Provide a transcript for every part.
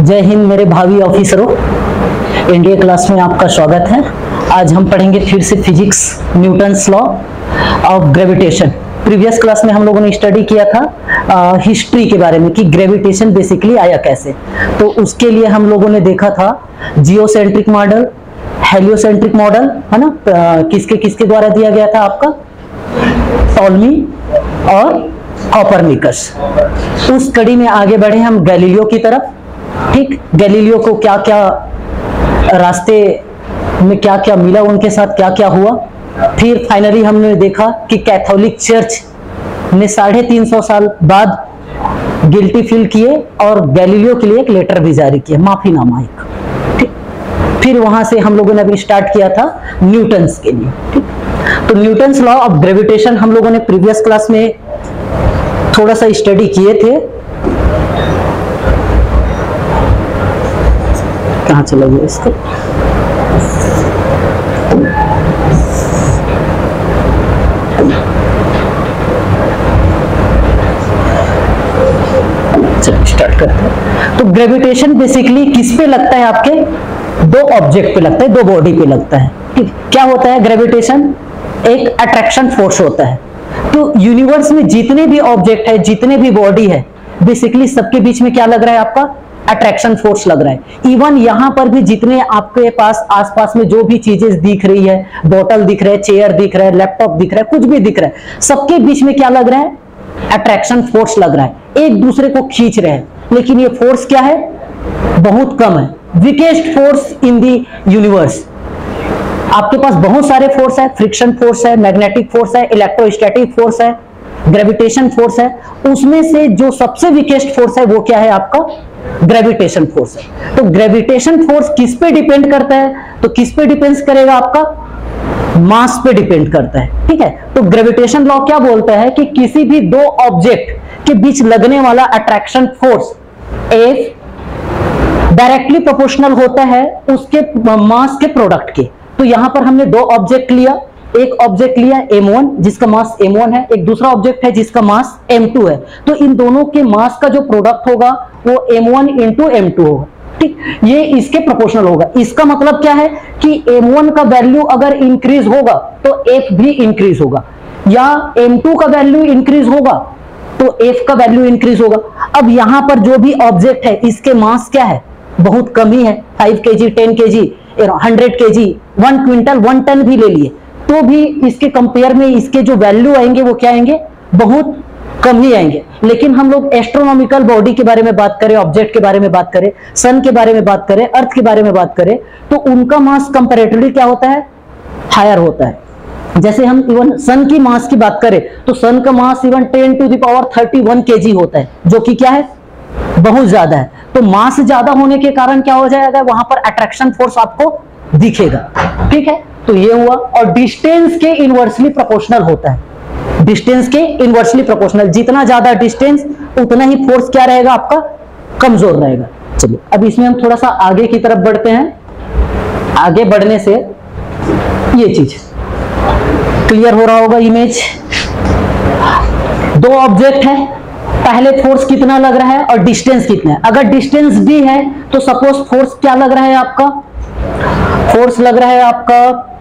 जय हिंद मेरे भावी ऑफिसरों, इंडिया क्लास में आपका स्वागत है। आज हम पढ़ेंगे फिर से physics, Newton's law of gravitation. Previous class में हम लोगों ने स्टडी किया था हिस्ट्री के बारे में कि ग्रेविटेशन बेसिकली आया कैसे। तो उसके लिए हम लोगों ने देखा था जियोसेंट्रिक मॉडल, हेलियोसेंट्रिक मॉडल, है ना, किसके किसके द्वारा दिया गया था आपका, टॉलमी और कोपरनिकस। उस कड़ी में आगे बढ़े हम गैलीलियो की तरफ। ठीक, गैलीलियो को क्या क्या रास्ते में क्या क्या मिला, उनके साथ क्या क्या हुआ। फिर फाइनली हमने देखा कि कैथोलिक चर्च ने 350 साल बाद गिल्टी फील किए और गैलीलियो के लिए एक लेटर भी जारी किया, माफीनामा एक। ठीक, फिर वहां से हम लोगों ने अभी स्टार्ट किया था न्यूटन्स के लिए। ठीक, तो न्यूटन्स लॉ ऑफ ग्रेविटेशन हम लोगों ने प्रीवियस क्लास में थोड़ा सा स्टडी किए थे। कहाँ चला गया इसको, चलिए स्टार्ट करते हैं। तो ग्रेविटेशन बेसिकली किस पे लगता है, आपके दो ऑब्जेक्ट पे लगता है, दो बॉडी पे लगता है। ठीक, क्या होता है ग्रेविटेशन, एक अट्रैक्शन फोर्स होता है। तो यूनिवर्स में जितने भी ऑब्जेक्ट है, जितने भी बॉडी है, बेसिकली सबके बीच में क्या लग रहा है, आपका अट्रैक्शन फोर्स लग रहा है। इवन यहां पर भी जितने आपके पास आसपास में जो भी चीजें दिख रही है, बोतल दिख रहा है, चेयर दिख रहा है, लैपटॉप दिख रहा है, कुछ भी दिख रहा है, सबके बीच में क्या लग रहा है, अट्रैक्शन फोर्स लग रहा है, एक दूसरे को खींच रहे हैं। लेकिन ये फोर्स क्या है, बहुत कम है, weakest force in the universe. आपके पास बहुत सारे फोर्स है, फ्रिक्शन फोर्स है, मैग्नेटिक फोर्स है, इलेक्ट्रोस्टैटिक फोर्स है, ग्रेविटेशन फोर्स है। उसमें से जो सबसे वीकेस्ट फोर्स है वो क्या है, आपका ग्रेविटेशन फोर्स है। तो ग्रेविटेशन फोर्स किस पे डिपेंड करता है, तो किस पे डिपेंड करेगा, आपका मास पे डिपेंड करता है। ठीक है, तो ग्रेविटेशन लॉ क्या बोलता है कि किसी भी दो ऑब्जेक्ट के बीच लगने वाला attraction force F directly proportional होता है उसके मास के प्रोडक्ट के। तो यहां पर हमने दो ऑब्जेक्ट लिया, एक ऑब्जेक्ट लिया m1 जिसका मास m1 है, एक दूसरा ऑब्जेक्ट है जिसका मास m2 है। तो इन दोनों के मास का जो प्रोडक्ट होगा वो m1 इंटू m2 होगा। ठीक, ये इसके प्रोपोर्शनल होगा। इसका मतलब क्या है कि m1 का वैल्यू अगर इंक्रीज होगा तो f भी इंक्रीज होगा, या m2 का वैल्यू इंक्रीज होगा तो f का वैल्यू इंक्रीज होगा। अब यहां पर जो भी ऑब्जेक्ट है इसके मास क्या है, बहुत कम ही है, 5 kg, 10 kg, 100 kg, 1 quintal, 1 ton भी ले लिए तो भी इसके कंपेयर में इसके जो वैल्यू आएंगे वो क्या आएंगे, बहुत कम ही आएंगे। लेकिन हम लोग एस्ट्रोनॉमिकल बॉडी के बारे में बात करें, ऑब्जेक्ट के बारे में बात करें, सन के बारे में बात करें, अर्थ के बारे में बात करें, तो उनका मास कंपैरेटिवली क्या होता है, हायर होता है। जैसे हम इवन सन की मास की बात करें तो सन का mass even 10 to the power 31 kg होता है, जो कि क्या है, बहुत ज्यादा है। तो मास ज्यादा होने के कारण क्या हो जाएगा, वहां पर अट्रैक्शन फोर्स आपको दिखेगा। ठीक है, तो ये हुआ। और डिस्टेंस के इनवर्सली प्रोपोर्शनल होता है, डिस्टेंस के इनवर्सली प्रोपोर्शनल, जितना ज्यादा डिस्टेंस उतना ही फोर्स क्या रहेगा, आपका कमजोर रहेगा। चलिए अब इसमें हम थोड़ा सा आगे की तरफ बढ़ते हैं। आगे बढ़ने से ये चीज क्लियर हो रहा होगा, इमेज। दो ऑब्जेक्ट है, पहले फोर्स कितना लग रहा है और डिस्टेंस कितना है। अगर डिस्टेंस भी है तो सपोज फोर्स क्या लग रहा है, आपका फोर्स लग रहा है आपका,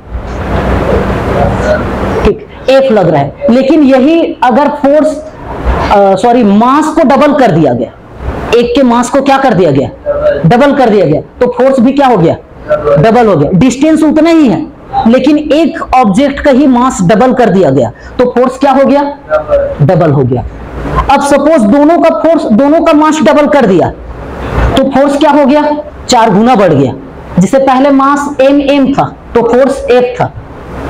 ठीक, F लग रहा है। लेकिन यही अगर फोर्स मास को डबल कर दिया गया, एक के मास को क्या कर दिया गया, डबल कर दिया गया, तो फोर्स भी क्या हो गया, डबल हो गया। डिस्टेंस उतना ही है लेकिन एक ऑब्जेक्ट का ही मास डबल कर दिया गया तो फोर्स क्या हो गया, डबल हो गया। अब सपोज दोनों का मास डबल कर दिया तो फोर्स क्या हो गया, 4 गुना बढ़ गया। जिससे पहले मास m था तो फोर्स F था,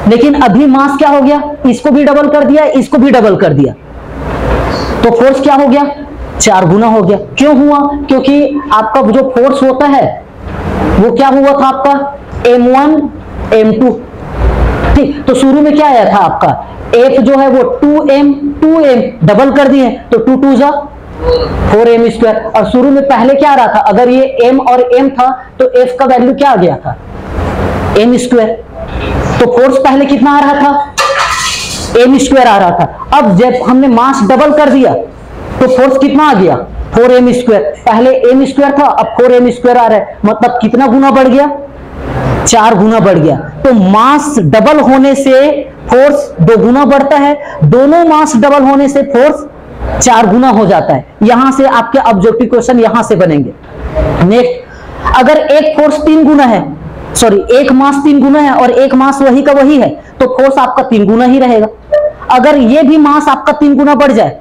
लेकिन अभी मास क्या हो गया, इसको भी डबल कर दिया, इसको भी डबल कर दिया, तो फोर्स क्या हो गया, 4 गुना हो गया। क्यों हुआ, क्योंकि आपका जो फोर्स होता है वो क्या हुआ था, आपका m1 m2। ठीक, तो शुरू में क्या आया था आपका, F जो है वो 2m डबल कर दिए तो 2 2 जा 4m स्क्वायर। और शुरू में पहले क्या आ रहा था, अगर ये m और m था तो F का वैल्यू क्या आ गया था, m स्क्वायर। तो फोर्स पहले कितना आ रहा था, m स्क्वायर आ रहा था। अब जब हमने मास डबल कर दिया तो फोर्स कितना आ गया, 4m स्क्वायर। पहले m स्क्वायर था, अब 4m स्क्वायर आ रहा है, मतलब कितना गुना बढ़ गया, 4 गुना बढ़ गया। तो मास डबल होने से फोर्स 2 गुना बढ़ता है, दोनों मास डबल होने से फोर्स 4 गुना हो जाता है। यहां से आपके ऑब्जेक्टिव क्वेश्चन यहां से बनेंगे। नेक्स्ट, अगर एक फोर्स 3 गुना है, सॉरी एक मास 3 गुना है और एक मास वही का वही है, तो फोर्स आपका 3 गुना ही रहेगा। अगर ये भी मास आपका 3 गुना बढ़ जाए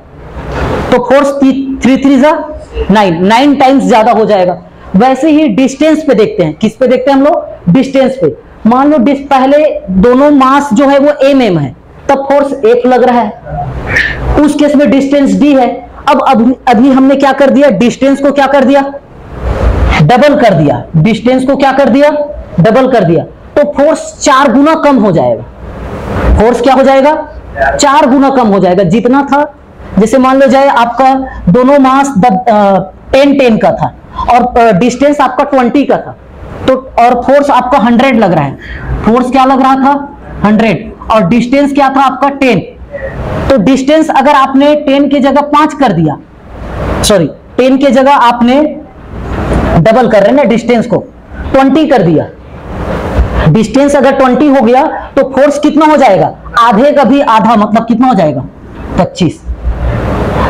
तो फोर्स 3 3 जा 9 टाइम्स ज्यादा हो जाएगा। वैसे ही डिस्टेंस पे देखते हैं, किस पे देखते हैं हम लोग, डिस्टेंस पे। मान लो पहले दोनों मास जो है वो mm है, तब फोर्स 1 लग रहा है, उस केस में डिस्टेंस d है। अब अभी हमने क्या कर दिया, डिस्टेंस को क्या कर दिया, डबल कर दिया। डिस्टेंस को क्या कर दिया, डबल कर दिया, तो फोर्स 4 गुना कम हो जाएगा। फोर्स क्या हो जाएगा, 4 गुना कम हो जाएगा। जितना था, जैसे मान लो जाए आपका दोनों मास 10 का था और डिस्टेंस आपका 20 का था, तो और फोर्स आपका 100 लग रहा है। फोर्स क्या लग रहा था, 100, और डिस्टेंस क्या था आपका 10। तो डिस्टेंस अगर आपने 10 की जगह 5 कर दिया, सॉरी 10 की जगह आपने डबल कर रहे हैं ना, डिस्टेंस को 20 कर दिया। डिस्टेंस अगर 20 हो गया तो फोर्स कितना हो जाएगा, आधे का भी आधा, मतलब कितना हो जाएगा, 25।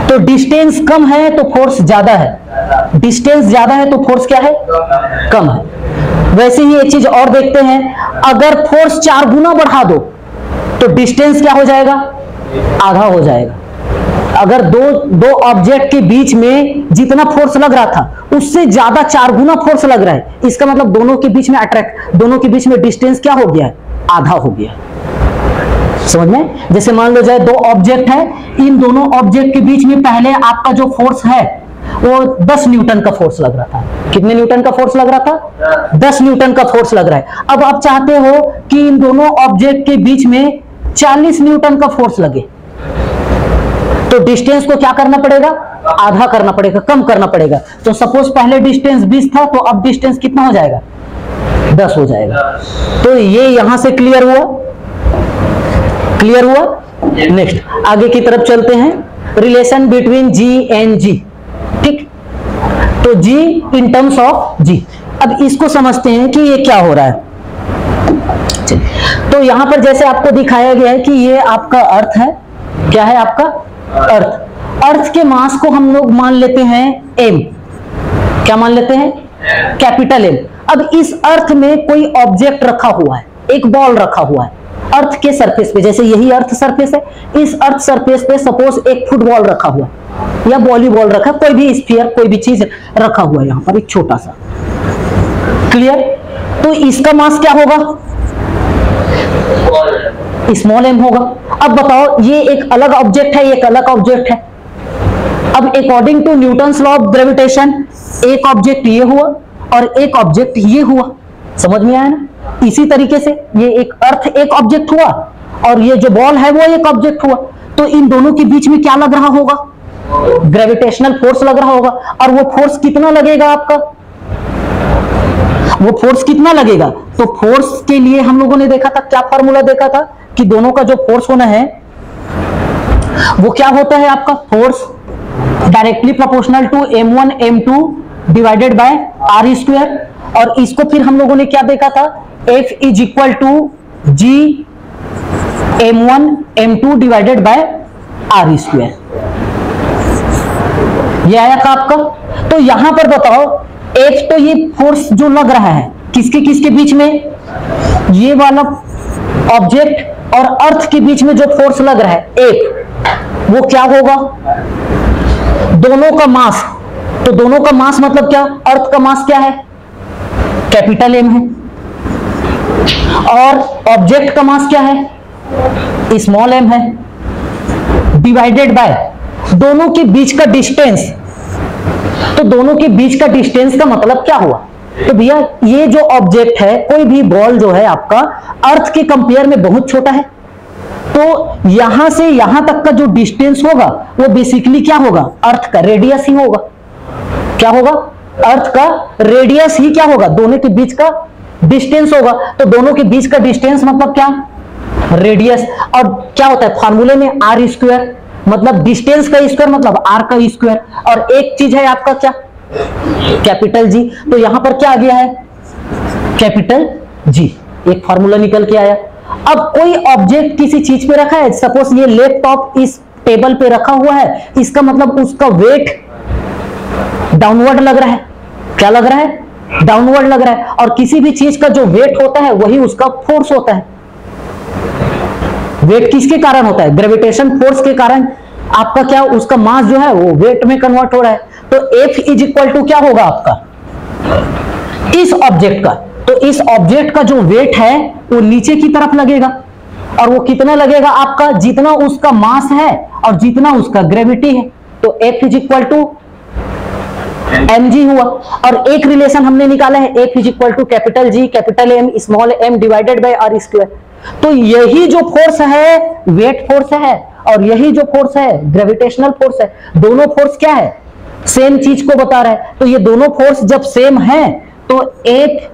तो डिस्टेंस कम है तो फोर्स ज्यादा है, डिस्टेंस ज्यादा है तो फोर्स क्या है, कम है। वैसे ही एक चीज और देखते हैं, अगर फोर्स 4 गुना बढ़ा दो तो डिस्टेंस क्या हो जाएगा, आधा हो जाएगा। अगर दो ऑब्जेक्ट के बीच में जितना फोर्स लग रहा था उससे ज्यादा 4 गुना फोर्स लग रहा है, इसका मतलब दोनों के बीच में दोनों के बीच में डिस्टेंस क्या हो गया है, आधा हो गया। समझ में? जैसे मान लो जाए 2 ऑब्जेक्ट है, इन दोनों ऑब्जेक्ट के बीच में पहले आपका जो फोर्स है वो 10 न्यूटन का फोर्स लग रहा था। कितने न्यूटन का फोर्स लग रहा था, 10 न्यूटन का फोर्स लग रहा है। अब आप चाहते हो कि इन दोनों ऑब्जेक्ट के बीच में 40 न्यूटन का फोर्स लगे, तो डिस्टेंस को क्या करना पड़ेगा, आधा करना पड़ेगा, कम करना पड़ेगा। तो सपोज पहले डिस्टेंस 20 था, तो अब डिस्टेंस कितना हो जाएगा, 10 हो जाएगा। तो ये यहां से क्लियर हुआ, क्लियर हुआ। नेक्स्ट आगे की तरफ चलते हैं, relation between G and G। ठीक, तो G in terms of G। अब इसको समझते हैं कि ये क्या हो रहा है। तो यहां पर जैसे आपको दिखाया गया है कि ये आपका अर्थ है, क्या है आपका अर्थ। अर्थ के मास को हम लोग मान लेते हैं m, क्या मान लेते हैं, कैपिटल M। अब इस अर्थ में कोई ऑब्जेक्ट रखा हुआ है, एक बॉल रखा हुआ है अर्थ के सरफेस पे, जैसे यही अर्थ सरफेस है, इस अर्थ सरफेस पे सपोज एक फुटबॉल रखा हुआ या वॉलीबॉल रखा, कोई भी स्फीयर, कोई भी चीज रखा हुआ है यहां पर, एक छोटा सा। क्लियर? तो इसका मास क्या होगा, स्मॉल m होगा। अब बताओ, ये एक अलग ऑब्जेक्ट है, एक अलग ऑब्जेक्ट है। अब according to Newton's law of gravitation एक ऑब्जेक्ट ये हुआ और एक ऑब्जेक्ट ये हुआ। समझ में आया ना? इसी तरीके से ये एक अर्थ एक ऑब्जेक्ट हुआ और ये जो बॉल है वो एक ऑब्जेक्ट हुआ, तो इन दोनों के बीच में क्या लग रहा होगा, ग्रेविटेशनल फोर्स लग रहा होगा। और वो फोर्स कितना लगेगा आपका, वो फोर्स कितना लगेगा, तो फोर्स के लिए हम लोगों ने देखा था, क्या फॉर्मूला देखा था कि दोनों का जो फोर्स होना है वो क्या होता है आपका, force directly proportional to m1 m2 divided by r square. और इसको फिर हम लोगों ने क्या देखा था, F is equal to G m1 m2 divided by r square. ये आया था आपका। तो यहां पर बताओ, F तो ये फोर्स जो लग रहा है किसके किसके बीच में, ये वाला ऑब्जेक्ट और अर्थ के बीच में जो फोर्स लग रहा है F, वो क्या होगा, दोनों का मास। तो दोनों का मास मतलब क्या, अर्थ का मास क्या है, कैपिटल M है, और ऑब्जेक्ट का मास क्या है, स्मॉल m है, डिवाइडेड बाय दोनों के बीच का डिस्टेंस। तो दोनों के बीच का डिस्टेंस का मतलब क्या हुआ, तो भैया ये जो ऑब्जेक्ट है, कोई भी बॉल जो है आपका अर्थ के कंपेयर में बहुत छोटा है, तो यहां से यहां तक का जो डिस्टेंस होगा वो बेसिकली क्या होगा, अर्थ का रेडियस ही होगा। क्या होगा, अर्थ का रेडियस ही क्या होगा, दोनों के बीच का डिस्टेंस होगा। तो दोनों के बीच का डिस्टेंस मतलब क्या, रेडियस। और क्या होता है फॉर्मूले में, आर स्क्वायर, मतलब डिस्टेंस का स्क्वायर मतलब आर का स्क्वायर। और एक चीज है आपका क्या, कैपिटल जी। तो यहां पर क्या आ गया है, कैपिटल जी, एक फॉर्मूला निकल के आया। अब कोई ऑब्जेक्ट किसी चीज पे रखा है, सपोज ये लैपटॉप इस टेबल पे रखा हुआ है, इसका मतलब उसका वेट डाउनवर्ड लग रहा है। क्या लग रहा है, डाउनवर्ड लग रहा है। और किसी भी चीज का जो वेट होता है वही उसका फोर्स होता है। वेट किसके कारण होता है, ग्रेविटेशन फोर्स के कारण आपका क्या, उसका मास जो है वो वेट में कन्वर्ट हो रहा है। तो F इज इक्वल टू क्या होगा आपका, इस ऑब्जेक्ट का, तो इस ऑब्जेक्ट का जो वेट है वो नीचे की तरफ लगेगा, और वो कितना लगेगा आपका, जितना उसका मास है और जितना उसका ग्रेविटी है। तो F is equal to mg हुआ। और एक रिलेशन हमने निकाला है, F is equal to capital G capital M small m divided by r square. तो यही जो फोर्स है वेट फोर्स है, और यही जो फोर्स है ग्रेविटेशनल फोर्स है। दोनों फोर्स क्या है, सेम चीज को बता रहा है। तो ये दोनों फोर्स जब सेम है तो एक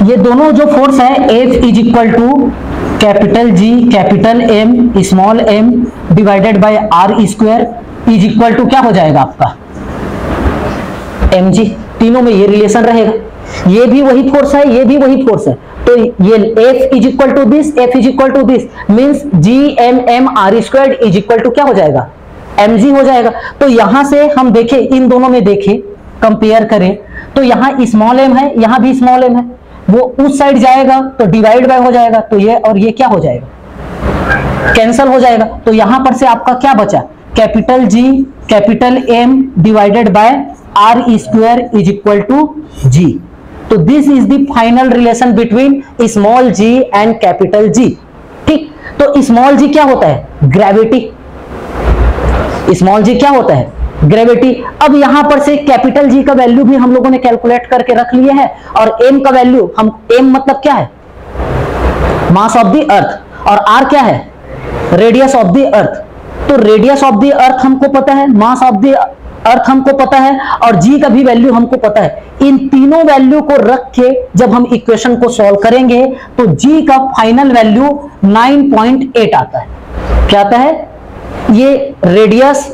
ये दोनों जो फोर्स है F is equal to capital G capital M small m divided by r square is equal to क्या हो जाएगा आपका mg। तीनों में ये रिलेशन रहेगा, ये भी वही फोर्स है, ये भी वही फोर्स है। तो ये F is equal to this, F is equal to this means G r square is equal to क्या हो जाएगा, mg हो जाएगा। तो यहां से हम देखें, इन दोनों में देखें, कंपेयर करें, तो यहां स्मॉल m है, यहां भी स्मॉल m है, वो उस साइड जाएगा तो डिवाइड बाय हो जाएगा, तो ये और ये क्या हो जाएगा, कैंसल हो जाएगा। तो यहां पर से आपका क्या बचा, capital G capital M divided by r square is equal to G। तो this is the final relation between small g and capital G। ठीक, तो स्मॉल g क्या होता है, ग्रेविटी। स्मॉल g क्या होता है, ग्रेविटी। अब यहां पर से कैपिटल G का वैल्यू भी हम लोगों ने कैलकुलेट करके रख लिए है, और M का वैल्यू हम, M मतलब क्या है, मास ऑफ द अर्थ, और R क्या है, रेडियस ऑफ द अर्थ। तो रेडियस ऑफ द अर्थ हमको पता है, मास ऑफ द अर्थ हमको पता है, और G का भी वैल्यू हमको पता है। इन तीनों वैल्यू को रख के जब हम इक्वेशन को सॉल्व करेंगे तो G का फाइनल वैल्यू 9.8 आता है। क्या आता है, ये रेडियस,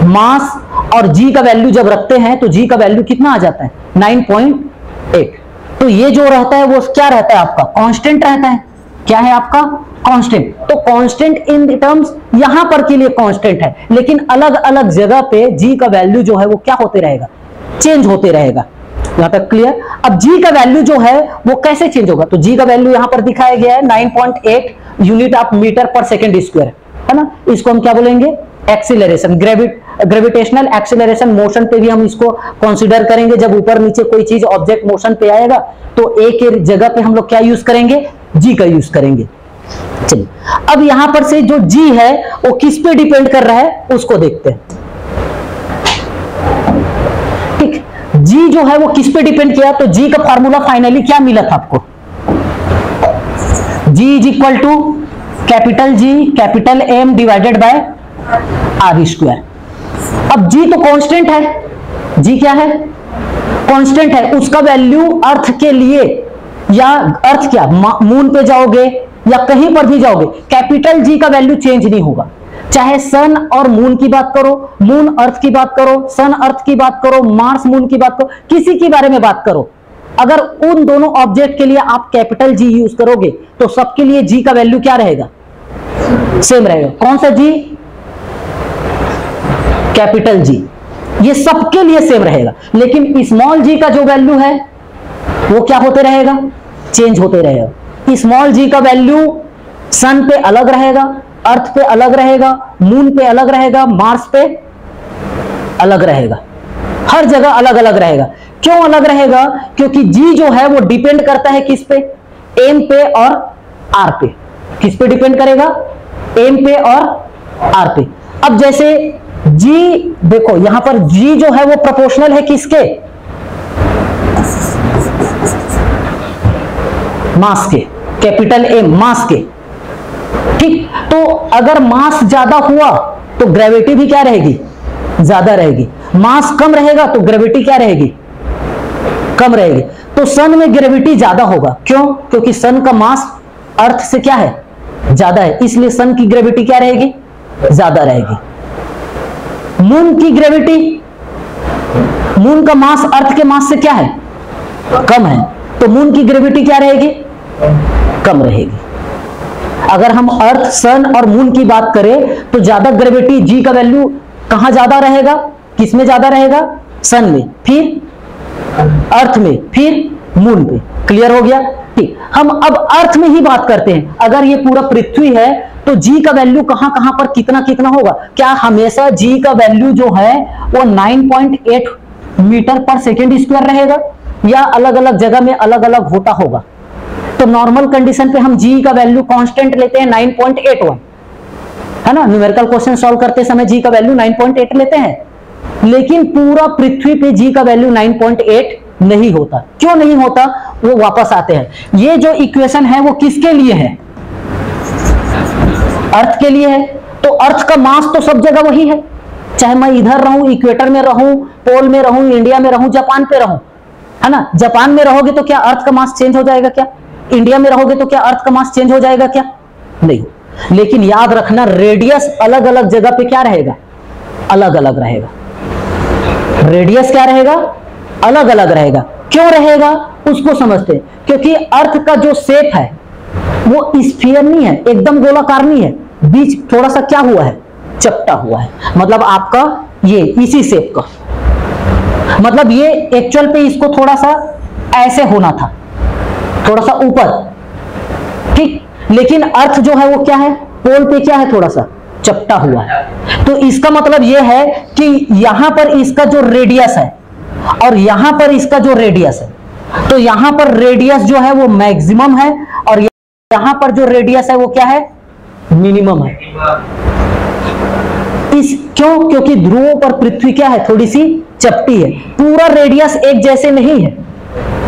मास और G का वैल्यू जब रखते हैं तो G का वैल्यू कितना आ जाता है, 9.8। तो ये जो रहता है वो क्या रहता है आपका, कांस्टेंट रहता है। क्या है आपका, कांस्टेंट। तो कांस्टेंट इन टर्म्स यहां पर के लिए कांस्टेंट है, लेकिन अलग अलग जगह पे G का वैल्यू जो है वो क्या होते रहेगा, चेंज होते रहेगा। यहां तक क्लियर। अब G का वैल्यू जो है वो कैसे चेंज होगा, तो G का वैल्यू यहां पर दिखाया गया है 9.8 यूनिट ऑफ मीटर पर सेकेंड स्क्वायर, है ना। इसको हम क्या बोलेंगे, एक्सीलरेशन, ग्रेविटेशनल एक्सीलरेशन मोशन पे भी हम इसको कंसीडर करेंगे। जब ऊपर नीचे कोई चीज ऑब्जेक्ट मोशन पे आएगा तो एक जगह पे हम लोग क्या यूज करेंगे, G का यूज करेंगे। चलिए, अब यहां पर से जो G है वो किस पे डिपेंड कर रहा है उसको देखते हैं। ठीक, G जो है वो किस पे डिपेंड किया, तो G का फॉर्मूला फाइनली क्या मिला था आपको, G is equal to capital G capital M divided by r square. अब G तो कांस्टेंट है, G क्या है, कांस्टेंट है। उसका वैल्यू अर्थ के लिए, या अर्थ क्या, मून पे जाओगे या कहीं पर भी जाओगे, कैपिटल G का वैल्यू चेंज नहीं होगा। चाहे सन और मून की बात करो, मून अर्थ की बात करो, सन अर्थ की बात करो, मार्स मून की बात करो, किसी के बारे में बात करो, अगर उन दोनों ऑब्जेक्ट के लिए आप कैपिटल G यूज करोगे तो सबके लिए G का वैल्यू क्या रहेगा, सेम रहेगा। कौन सा G, कैपिटल G, ये सबके लिए सेम रहेगा। लेकिन स्मॉल g का जो वैल्यू है वो क्या होते रहेगा, चेंज होते रहेगा। स्मॉल g का वैल्यू सन पे अलग रहेगा, अर्थ पे अलग रहेगा, मून पे अलग रहेगा, मार्स पे अलग रहेगा, हर जगह अलग अलग रहेगा। क्यों अलग रहेगा, क्योंकि g जो है वो डिपेंड करता है किस पे, m पे और r पे। किस पे डिपेंड करेगा, m पे और r पे। अब जैसे G देखो, यहां पर G जो है वो प्रोपोर्शनल है किसके, मास के, कैपिटल M मास के। ठीक, तो अगर मास ज्यादा हुआ तो ग्रेविटी भी क्या रहेगी, ज्यादा रहेगी। मास कम रहेगा तो ग्रेविटी क्या रहेगी, कम रहेगी। तो तो सन में ग्रेविटी ज्यादा होगा। क्यों? क्योंकि सन का मास अर्थ से क्या है, ज्यादा है, इसलिए सन की ग्रेविटी क्या रहेगी, ज्यादा रहेगी। मून की ग्रेविटी, मून का मास अर्थ के मास से क्या है, कम है, तो मून की ग्रेविटी क्या रहेगी, कम रहेगी। अगर हम अर्थ, सन और मून की बात करें तो ज्यादा ग्रेविटी जी का वैल्यू कहां ज्यादा रहेगा, किसमें ज्यादा रहेगा, सन में, फिर अर्थ में, फिर मून पे। क्लियर हो गया? ठीक, हम अब अर्थ में ही बात करते हैं। अगर ये पूरा पृथ्वी है तो जी का वैल्यू कहां कहां पर कितना कितना होगा? क्या हमेशा जी का वैल्यू जो है वो 9.8 मीटर पर सेकेंड स्क्वायर रहेगा, या अलग अलग जगह में अलग अलग होता होगा? तो नॉर्मल कंडीशन पे हम जी का वैल्यू कांस्टेंट लेते हैं 9.81, है ना, न्यूमेरिकल क्वेश्चन सॉल्व करते समय जी का वैल्यू 9.8 लेते हैं। लेकिन पूरा पृथ्वी पे जी का वैल्यू 9.8 नहीं होता। क्यों नहीं होता? वो वापस आते हैं। ये जो इक्वेशन है वो किसके लिए है, अर्थ के लिए है। तो अर्थ का मास तो सब जगह वही है, चाहे मैं इधर रहूं, इक्वेटर में रहूं, पोल में रहूं, इंडिया में रहूं, जापान पे रहूं, है ना। जापान में रहोगे तो क्या अर्थ का मास चेंज हो जाएगा क्या? इंडिया में रहोगे तो क्या अर्थ का मास चेंज हो जाएगा क्या? नहीं। लेकिन याद रखना, रेडियस अलग अलग जगह पे क्या रहेगा, अलग अलग रहेगा। रेडियस क्या रहेगा, अलग अलग रहेगा। क्यों रहेगा उसको समझते हैं। क्योंकि अर्थ का जो शेप है वो स्फीयर नहीं है, एकदम गोलाकार नहीं है, बीच थोड़ा सा क्या हुआ है, चपटा हुआ है। मतलब आपका ये इसी शेप का, मतलब ये एक्चुअल पे इसको थोड़ा सा ऐसे होना था, थोड़ा सा ऊपर, ठीक। लेकिन अर्थ जो है वो क्या है, पोल पे क्या है, थोड़ा सा चपटा हुआ है। तो इसका मतलब ये है कि यहां पर इसका जो रेडियस है और यहां पर इसका जो रेडियस है, तो यहां पर रेडियस जो है वो मैक्सिमम है और यहां पर जो रेडियस है वो क्या है, मिनिमम है। क्यों? क्योंकि ध्रुवों पर पृथ्वी क्या है, थोड़ी सी चपटी है। पूरा रेडियस एक जैसे नहीं है,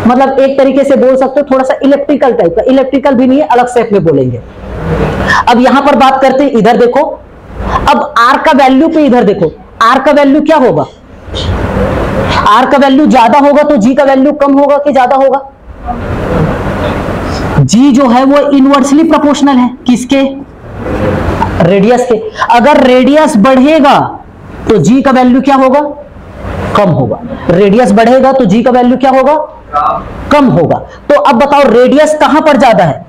मतलब एक तरीके से बोल सकते हो थोड़ा सा इलेक्ट्रिकल टाइप का, इलेक्ट्रिकल भी नहीं है, अलग शेप में बोलेंगे। अब यहां पर बात करते हैं, इधर देखो, अब आर का वैल्यू पे इधर देखो, आर का वैल्यू क्या होगा, आर का वैल्यू ज्यादा होगा तो जी का वैल्यू कम होगा कि ज्यादा होगा? जी जो है वो इनवर्सली प्रोपोर्शनल है, किसके, रेडियस के। अगर रेडियस बढ़ेगा तो जी का वैल्यू क्या होगा, कम होगा। रेडियस बढ़ेगा तो जी का वैल्यू क्या होगा, कम होगा। तो अब बताओ रेडियस कहां पर ज्यादा है,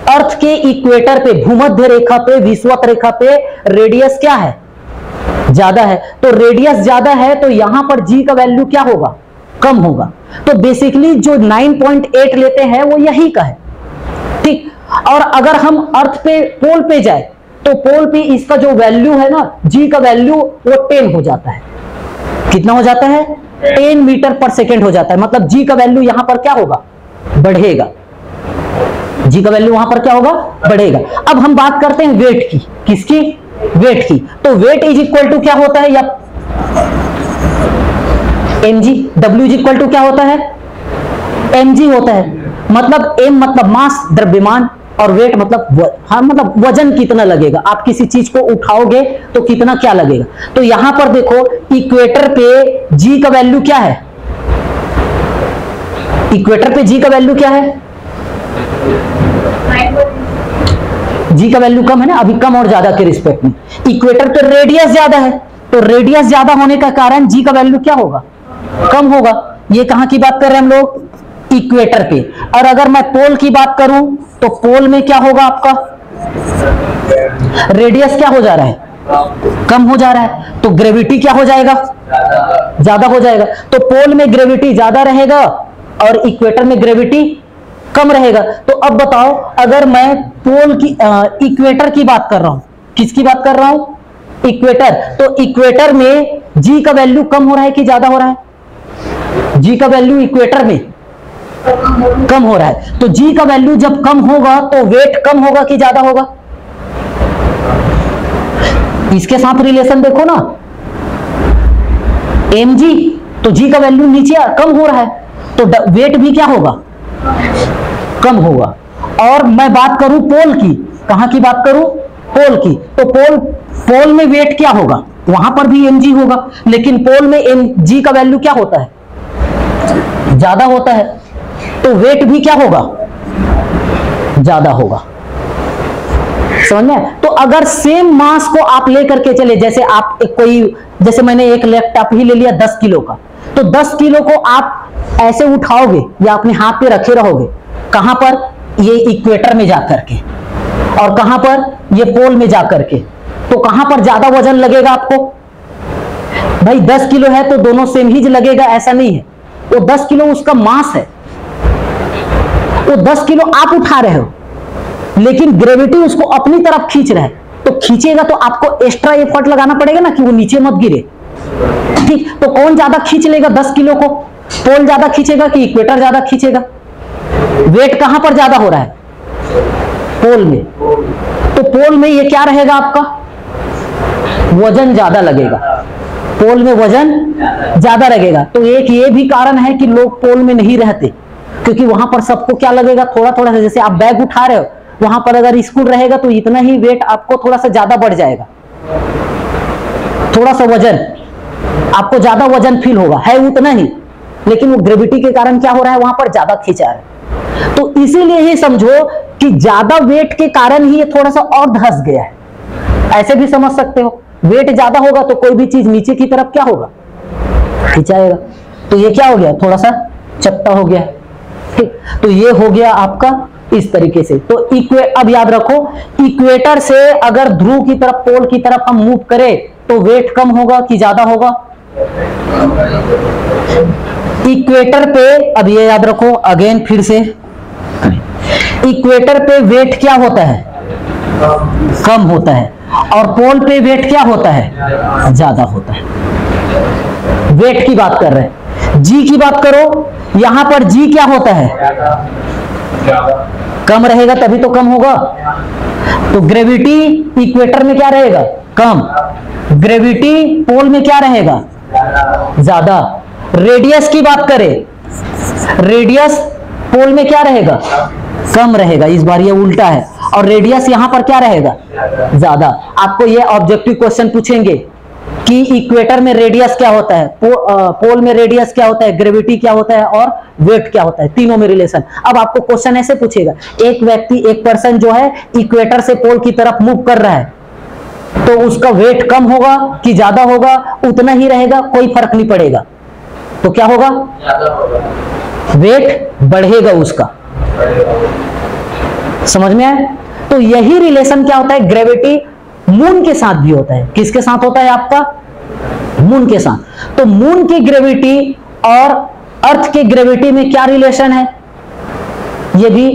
अर्थ के इक्वेटर पे, भूमध्य रेखा पे, विषुवत रेखा पे रेडियस क्या है, ज्यादा है। तो रेडियस ज्यादा है तो यहां पर जी का वैल्यू क्या होगा, कम होगा। तो बेसिकली जो 9.8 लेते हैं वो यही का है, ठीक। और अगर हम अर्थ पे, पोल पे जाए तो पोल पे इसका जो वैल्यू है ना, जी का वैल्यू वो 10 हो जाता है। कितना हो जाता है, 10 मीटर पर सेकेंड हो जाता है। मतलब जी का वैल्यू यहां पर क्या होगा, बढ़ेगा। जी का वैल्यू वहां पर क्या होगा, बढ़ेगा। अब हम बात करते हैं वेट की, किसकी, वेट की। तो वेट इज इक्वल टू क्या होता है, या mg, w is equal to क्या होता है, mg होता है। मतलब m मतलब मास, द्रव्यमान, और वेट मतलब हाँ, मतलब वजन कितना लगेगा, आप किसी चीज को उठाओगे तो कितना क्या लगेगा। तो यहां पर देखो इक्वेटर पे जी का वैल्यू क्या है, इक्वेटर पे जी का वैल्यू क्या है, जी का वैल्यू कम है ना, अभी कम और ज्यादा के रिस्पेक्ट में। इक्वेटर पे रेडियस ज्यादा है, तो रेडियस ज्यादा होने का कारण जी का वैल्यू क्या होगा, कम होगा। ये कहां की बात कर रहे हैं हम लोग, इक्वेटर पे। और अगर मैं पोल की बात करूं तो पोल में क्या होगा, आपका रेडियस क्या हो जा रहा है, कम हो जा रहा है, तो ग्रेविटी क्या हो जाएगा, ज्यादा हो जाएगा। तो पोल में ग्रेविटी ज्यादा रहेगा और इक्वेटर में ग्रेविटी कम रहेगा। तो अब बताओ, अगर मैं पोल की इक्वेटर की बात कर रहा हूं, किसकी बात कर रहा हूं, इक्वेटर, तो इक्वेटर में जी का वैल्यू कम हो रहा है कि ज्यादा हो रहा है, जी का वैल्यू इक्वेटर में कम हो रहा है। तो जी का वैल्यू जब कम होगा तो वेट कम होगा कि ज्यादा होगा, इसके साथ रिलेशन देखो ना, mg, तो जी का वैल्यू नीचे कम हो रहा है तो वेट भी क्या होगा, कम होगा। और मैं बात करूं पोल की, कहां की बात करूं, पोल की, तो पोल में वेट क्या होगा, वहां पर भी mg होगा, लेकिन पोल में mg का वैल्यू क्या होता है, ज्यादा होता है। तो वेट भी क्या होगा, ज्यादा होगा। समझ में? तो अगर सेम मास को आप लेकर के चले, जैसे आप जैसे मैंने एक लैपटॉप ही ले लिया 10 किलो का, तो 10 किलो को आप ऐसे उठाओगे या अपने हाथ पे रखे रहोगे, कहां पर, ये इक्वेटर में जाकर के, और कहां पर, ये पोल में जाकर के, तो कहां पर ज्यादा वजन लगेगा आपको? भाई 10 किलो है तो दोनों सेम ही लगेगा, ऐसा नहीं है। वो 10 किलो उसका मास है, वो 10 किलो आप उठा रहे हो, लेकिन ग्रेविटी उसको अपनी तरफ खींच रहा है, तो खींचेगा तो आपको एक्स्ट्रा एफर्ट लगाना पड़ेगा ना कि वो नीचे मत गिरे। ठीक, तो कौन ज्यादा खींच लेगा 10 किलो को? पोल ज्यादा खींचेगा कि इक्वेटर ज्यादा खींचेगा? वेट कहां पर ज्यादा हो रहा है? पोल में। तो पोल में ये क्या रहेगा आपका, वजन ज्यादा लगेगा, पोल में वजन ज्यादा लगेगा। तो एक ये भी कारण है कि लोग पोल में नहीं रहते, क्योंकि वहां पर सबको क्या लगेगा, थोड़ा थोड़ा सा, जैसे आप बैग उठा रहे हो, वहां पर अगर स्कूल रहेगा तो इतना ही वेट आपको थोड़ा सा ज्यादा बढ़ जाएगा, थोड़ा सा वजन आपको ज्यादा वजन फील होगा, है उतना ही, लेकिन वो ग्रेविटी के कारण क्या हो रहा है, वहां पर ज्यादा खींचा है। तो इसीलिए ही समझो कि ज्यादा वेट के कारण ही ये थोड़ा सा और धंस गया है। ऐसे भी समझ सकते हो, वेट ज्यादा होगा तो कोई भी चीज नीचे की तरफ क्या होगा, खिंचाएगा। तो ये क्या हो गया, थोड़ा सा चपटा हो गया। ठीक, तो ये हो गया आपका इस तरीके से। तो अब याद रखो, इक्वेटर से अगर ध्रुव की तरफ, पोल की तरफ हम मूव करें तो वेट कम होगा कि ज्यादा होगा? इक्वेटर पे, अब ये याद रखो अगेन फिर से, इक्वेटर पे वेट क्या होता है, कम होता है, और पोल पे वेट क्या होता है, ज्यादा होता है। वेट की बात कर रहे हैं, जी की बात करो, यहां पर जी क्या होता है, कम रहेगा तभी तो कम होगा। तो ग्रेविटी इक्वेटर में क्या रहेगा, कम, ग्रेविटी पोल में क्या रहेगा, ज्यादा। रेडियस की बात करें, रेडियस पोल में क्या रहेगा, कम रहेगा, इस बार ये उल्टा है, और रेडियस यहां पर क्या रहेगा, ज्यादा। आपको ये ऑब्जेक्टिव क्वेश्चन पूछेंगे कि इक्वेटर में रेडियस क्या होता है, पोल में रेडियस क्या होता है, ग्रेविटी क्या होता है, और वेट क्या होता है, तीनों में रिलेशन। अब आपको क्वेश्चन ऐसे पूछेगा, एक व्यक्ति, एक पर्सन जो है इक्वेटर से पोल की तरफ मूव कर रहा है, तो उसका वेट कम होगा कि ज्यादा होगा, उतना ही रहेगा, कोई फर्क नहीं पड़ेगा, तो क्या होगा, वेट बढ़ेगा उसका। समझ में आया? तो यही रिलेशन क्या होता है, ग्रेविटी मून के साथ भी होता है। किसके साथ होता है आपका, मून के साथ। तो मून की ग्रेविटी और अर्थ की ग्रेविटी में क्या रिलेशन है, ये भी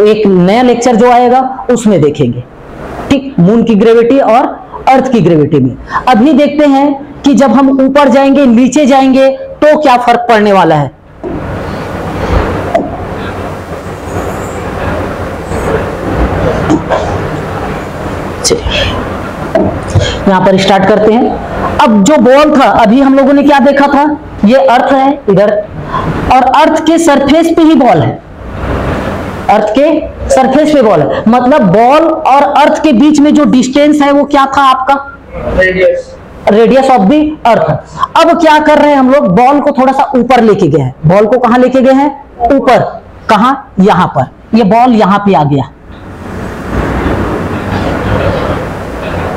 एक नया लेक्चर जो आएगा उसमें देखेंगे। ठीक, मून की ग्रेविटी और अर्थ की ग्रेविटी में। अभी देखते हैं कि जब हम ऊपर जाएंगे, नीचे जाएंगे, तो क्या फर्क पड़ने वाला है। यहां पर स्टार्ट करते हैं। अब जो बॉल था, अभी हम लोगों ने क्या देखा था, ये अर्थ है इधर, और अर्थ के सरफेस पे ही बॉल है, अर्थ के सरफेस पे बॉल है, मतलब बॉल और अर्थ के बीच में जो डिस्टेंस है वो क्या था आपका, रेडियस ऑफ द अर्थ। अब क्या कर रहे हैं हम लोग, बॉल को थोड़ा सा ऊपर लेके गए हैं। बॉल को कहां लेके गए हैं, ऊपर, कहां, यहां पर, ये बॉल यहां पे आ गया।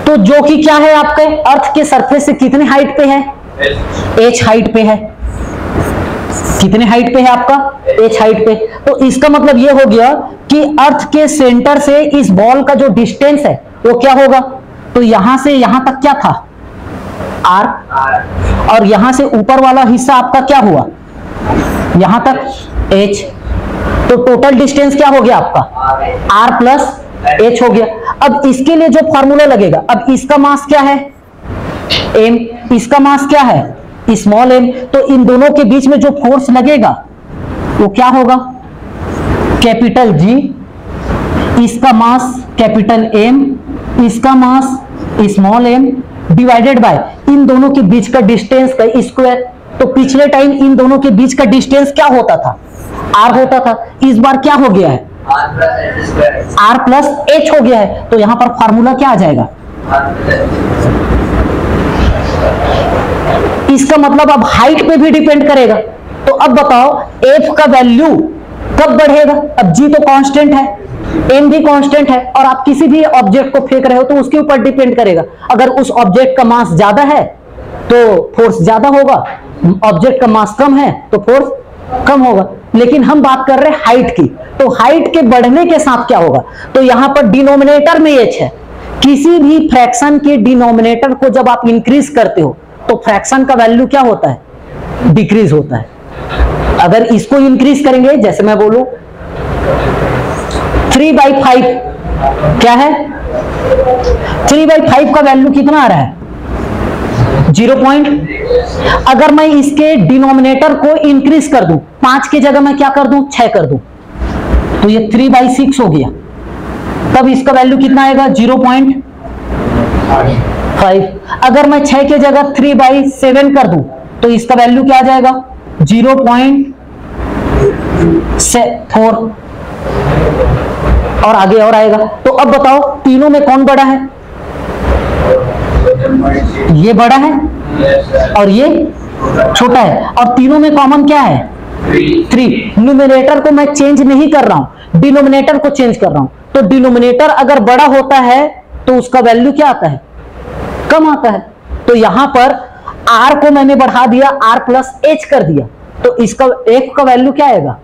तो जो कि क्या है आपके अर्थ के सरफेस से कितने हाइट पे है, h हाइट पे है। कितने हाइट पे है आपका, h हाइट पे। तो इसका मतलब ये हो गया कि अर्थ के सेंटर से इस बॉल का जो डिस्टेंस है वो क्या होगा, तो यहां से यहां तक क्या था, r, और यहां से ऊपर वाला हिस्सा आपका क्या हुआ, यहां तक h। तो टोटल डिस्टेंस क्या हो गया आपका, r प्लस h हो गया। अब इसके लिए जो फॉर्मूला लगेगा, अब इसका मास क्या है, m, इसका मास क्या है, स्मॉल m। तो इन दोनों के बीच में जो फोर्स लगेगा वो क्या होगा, कैपिटल G, इसका मास कैपिटल M, इसका mass small m, divided by इन दोनों के बीच का डिस्टेंस का स्क्वायर। तो पिछले टाइम इन दोनों के बीच का डिस्टेंस क्या होता था, r होता था, इस बार क्या हो गया है, r प्लस h हो गया है। तो यहां पर फार्मूला क्या आ जाएगा, इसका मतलब अब हाइट पे भी डिपेंड करेगा। तो अब बताओ f का वैल्यू कब बढ़ेगा? अब जी तो कांस्टेंट है, एम भी कांस्टेंट है, और आप किसी भी ऑब्जेक्ट को फेंक रहे हो तो उसके ऊपर डिपेंड करेगा। अगर उस ऑब्जेक्ट का मास ज्यादा है तो फोर्स ज्यादा होगा, ऑब्जेक्ट का मास कम है तो फोर्स कम होगा। लेकिन हम बात कर रहे हैं हाइट की, तो हाइट के बढ़ने के साथ क्या होगा? तो यहां पर डिनोमिनेटर में एच है। किसी भी फ्रैक्शन के डिनोमिनेटर को जब आप इंक्रीज करते हो तो फ्रैक्शन का वैल्यू क्या होता है? डिक्रीज होता है। अगर इसको इंक्रीज करेंगे, जैसे मैं बोलूं 3/5 क्या है? 3/5 का वैल्यू कितना आ रहा है? 0 पॉइंट। अगर मैं इसके डिनोमिनेटर को इंक्रीज कर दूं, 5 की जगह मैं क्या कर दूं? 6 कर दूं, तो ये 3/6 हो गया। तब इसका वैल्यू कितना आएगा? 0.5। अगर मैं 6 की जगह 3/7 कर दूं तो इसका वैल्यू क्या आ जाएगा? 0.4 और आगे और आएगा। तो अब बताओ तीनों में कौन बड़ा है? ये बड़ा है और ये छोटा है, और तीनों में कॉमन क्या है? 3। न्यूमरेटर को मैं चेंज नहीं कर रहा हूं, डिनोमिनेटर को चेंज कर रहा हूं। तो डिनोमिनेटर अगर बड़ा होता है तो उसका वैल्यू क्या आता है? कम आता है। तो यहां पर r को मैंने बढ़ा दिया, r प्लस h कर दिया, तो इसका f का वैल्यू क्या आएगा?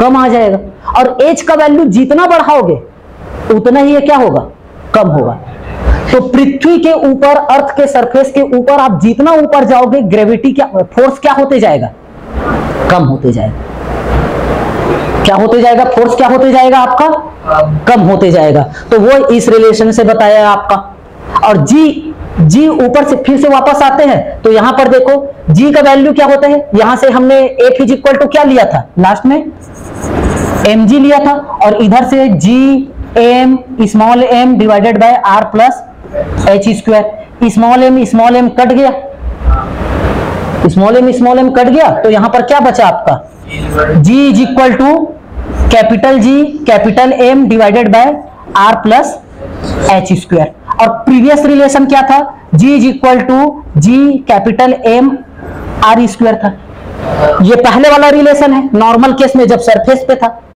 कम आ जाएगा। और h का वैल्यू जितना बढ़ाओगे उतना ही ये क्या होगा? कम होगा। तो पृथ्वी के ऊपर, अर्थ के सरफेस के ऊपर आप जितना ऊपर जाओगे ग्रेविटी क्या, फोर्स क्या होते जाएगा? कम होते जाएगा। क्या होते जाएगा? फोर्स क्या होते जाएगा आपका? कम होते जाएगा। तो वो इस रिलेशन से बताया आपका। और जी ऊपर से फिर से वापस आते हैं, तो यहां पर देखो जी का वैल्यू क्या होता है? यहां से हमने F इज इक्वल टू क्या लिया था? लास्ट में mg लिया था, और इधर से G M small m divided by r plus h square. Small m cut गया, स्मॉल एम कट गया, तो यहां पर क्या बचा आपका? G is equal to capital G capital M divided by R plus h square. और प्रीवियस रिलेशन क्या था? G is equal to G capital M R square था। ये पहले वाला रिलेशन है, नॉर्मल केस में जब सरफेस पे था।